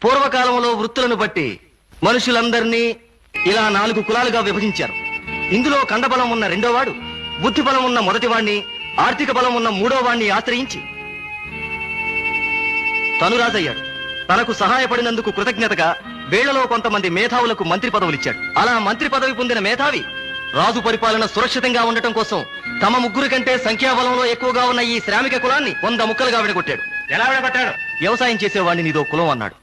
పూర్వకాలంలో వృత్తులను బట్టి మనుషులందరినీ ఇలా 4 కులాలుగా విభజించారు. ఇందులో కండబలం ఉన్న రెండోవాడు, బుద్ధి బలం ఉన్న మొదటివాణ్ణి, ఆర్థిక బలం ఉన్న మూడోవాణ్ణి ఆశ్రయించి తను రాజయ్యాడు. తనకు సహాయపడినందుకు కృతజ్ఞతగా వేళ్లలో కొంతమంది మేధావులకు మంత్రి పదవులిచ్చాడు. అలా మంత్రి పదవి పొందిన మేధావి రాజు పరిపాలన సురక్షితంగా ఉండటం కోసం తమ ముగ్గురు కంటే సంఖ్యాబలంలో ఎక్కువగా ఉన్న ఈ శ్రామిక కులాన్ని 100 ముక్కలుగా విడగొట్టాడు. ఎలా విడగొట్టాడు? వ్యవసాయం చేసేవాడిని నీదో కులం అన్నాడు.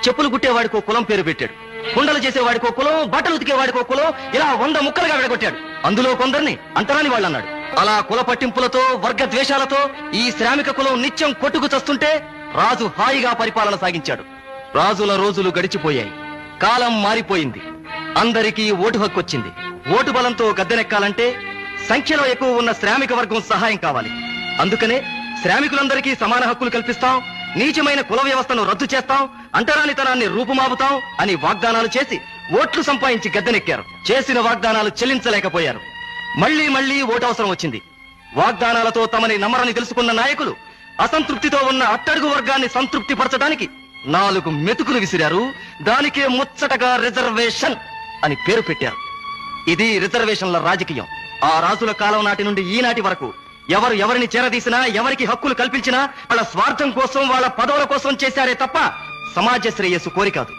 చెప్పులు కుట్టేవాడికో కులం పేరు పెట్టాడు. కుండలు చేసేవాడికో కులం, బట్టలు ఉతికేవాడికో కులం, ఇలా 100 ముక్కలుగా విడగొట్టాడు. అందులో కొందరిని అంటరాని వాళ్ళు అన్నాడు. అలా కుల పట్టింపులతో, వర్గ ద్వేషాలతో ఈ శ్రామిక కులం నిత్యం కొట్టుకు చస్తుంటే రాజు హాయిగా పరిపాలన సాగించాడు. రాజుల రోజులు గడిచిపోయాయి. కాలం మారిపోయింది. అందరికీ ఓటు హక్కు వచ్చింది. ఓటు బలంతో గద్దెనెక్కాలంటే సంఖ్యలో ఎక్కువ ఉన్న శ్రామిక వర్గం సహాయం కావాలి. అందుకనే శ్రామికులందరికీ సమాన హక్కులు కల్పిస్తాం, నీచమైన కుల వ్యవస్థను రద్దు చేస్తాం, అంటరానితనాన్ని రూపుమాపుతాం అని వాగ్దానాలు చేసి ఓట్లు సంపాదించి గద్దెనెక్కారు. చేసిన వాగ్దానాలు చెల్లించలేకపోయారు. మళ్లీ ఓటు అవసరం వచ్చింది. వాగ్దానాలతో తమని నమ్మరని తెలుసుకున్న నాయకులు అసంతృప్తితో ఉన్న అట్టడుగు వర్గాన్ని సంతృప్తి పరచడానికి 4 మెతుకులు విసిరారు. దానికే ముచ్చటగా రిజర్వేషన్ అని పేరు పెట్టారు. ఇది రిజర్వేషన్ల రాజకీయం. ఆ రాజుల కాలం నాటి నుండి ఈనాటి వరకు ఎవరు ఎవరిని చేరదీసినా, ఎవరికి హక్కులు కల్పించినా వాళ్ళ స్వార్థం కోసం, వాళ్ళ పదవుల కోసం చేశారే తప్ప సమాజ శ్రేయస్సు కోరి కాదు.